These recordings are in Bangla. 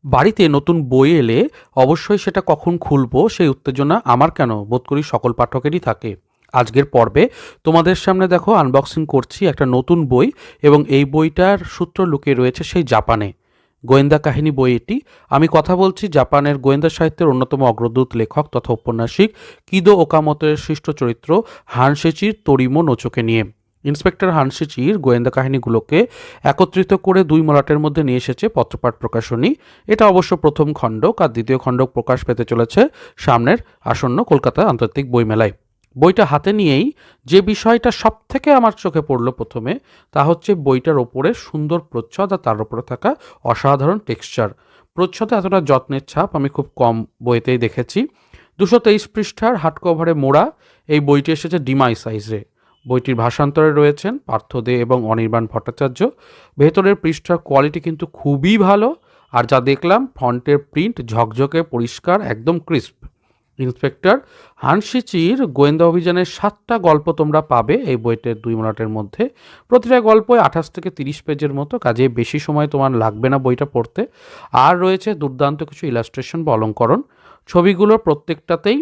বাড়িতে নতুন বই এলে অবশ্যই সেটা কখন খুলবো সেই উত্তেজনা আমার কেন বোধ করি সকল পাঠকেরই থাকে। আজকের পর্বে তোমাদের সামনে দেখো আনবক্সিং করছি একটা নতুন বই, এবং এই বইটার সূত্র লুকিয়ে রয়েছে সেই জাপানে। গোয়েন্দা কাহিনী বই এটি। আমি কথা বলছি জাপানের গোয়েন্দা সাহিত্যের অন্যতম অগ্রদূত লেখক তথা ঔপন্যাসিক কিদো ওকামোতোর সৃষ্ট চরিত্র হানসেচির তোরিমো নোচোকে নিয়ে। ইন্সপেক্টর হানসেচির গোয়েন্দা কাহিনীগুলোকে একত্রিত করে দুই মলাটের মধ্যে নিয়ে এসেছে পত্রপাঠ প্রকাশনী। এটা অবশ্য প্রথম খণ্ডক, আর দ্বিতীয় খণ্ডক প্রকাশ পেতে চলেছে সামনের আসন্ন কলকাতা আন্তর্জাতিক বইমেলায়। বইটা হাতে নিয়েই যে বিষয়টা সব থেকে আমার চোখে পড়ল প্রথমে, তা হচ্ছে বইটার ওপরে সুন্দর প্রচ্ছদ আর তার উপরে থাকা অসাধারণ টেক্সচার। প্রচ্ছদে এতটা যত্নের ছাপ আমি খুব কম বইতেই দেখেছি। 223 পৃষ্ঠার হার্ড কভারে মোড়া এই বইটি এসেছে ডিমাই সাইজে। বইটির ভাষান্তরে রয়েছেন পার্থ দে এবং অনির্বাণ ভট্টাচার্য। ভেতরের পৃষ্ঠার কোয়ালিটি কিন্তু খুবই ভালো, আর যা দেখলাম ফন্টের প্রিন্ট ঝকঝকে পরিষ্কার, একদম ক্রিস্প। ইন্সপেক্টর হানসিচির গোয়েন্দা অভিযানের 7টা গল্প তোমরা পাবে এই বইটির 2 মিনিটের মধ্যে। প্রতিটা গল্পই 28 থেকে 30 পেজের মতো, কাজে বেশি সময় তোমার লাগবে না বইটা পড়তে। আর রয়েছে দুর্দান্ত কিছু ইলাস্ট্রেশন বা অলঙ্করণ। ছবিগুলোর প্রত্যেকটাতেই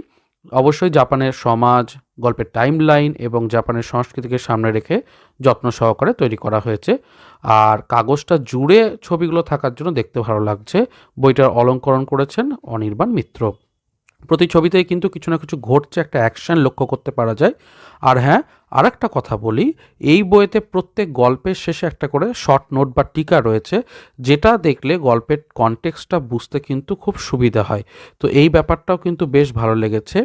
অবশ্যই জাপানের সমাজ, গল্পের টাইম লাইন এবং জাপানের সংস্কৃতিকে সামনে রেখে যত্ন সহকারে তৈরি করা হয়েছে। আর কাগজটা জুড়ে ছবিগুলো থাকার জন্য দেখতে ভালো লাগছে। বইটার অলঙ্করণ করেছেন অনির্বাণ মিত্র। প্রতি ছবিতেই কিন্তু কিছু না কিছু ঘটছে, একটা অ্যাকশন লক্ষ্য করতে পারা যায়। আর হ্যাঁ, আর একটা কথা বলি, এই বইতে প্রত্যেক গল্পের শেষে একটা করে শর্ট নোট বা টিকা রয়েছে, যেটা দেখলে গল্পের কনটেক্সটটা বুঝতে কিন্তু খুব সুবিধা হয়। তো এই ব্যাপারটাও কিন্তু বেশ ভালো লেগেছে।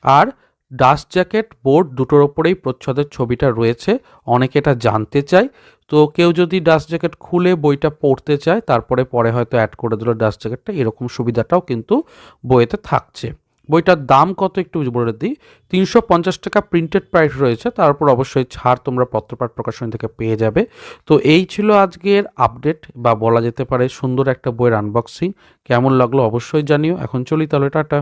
আর ডাস্ট জ্যাকেট বোর্ড দুটোর ওপরেই প্রচ্ছদের ছবিটা রয়েছে। অনেকে এটা জানতে চায়, তো কেউ যদি ডাস্ট জ্যাকেট খুলে বইটা পড়তে চায় তারপরে পরে হয়তো অ্যাড করে দিল ডাস্ট জ্যাকেটটা, এরকম সুবিধাটাও কিন্তু বইয়েতে থাকছে। বইটার দাম কত একটু বলে দিই। 350 টাকা প্রিন্টেড প্রাইস রয়েছে, তার উপর অবশ্যই ছাড় তোমরা পত্রপাঠ প্রকাশনী থেকে পেয়ে যাবে। তো এই ছিল আজকের আপডেট, বা বলা যেতে পারে সুন্দর একটা বইয়ের আনবক্সিং। কেমন লাগলো অবশ্যই জানিও। এখন চলি তাহলে, টাটা।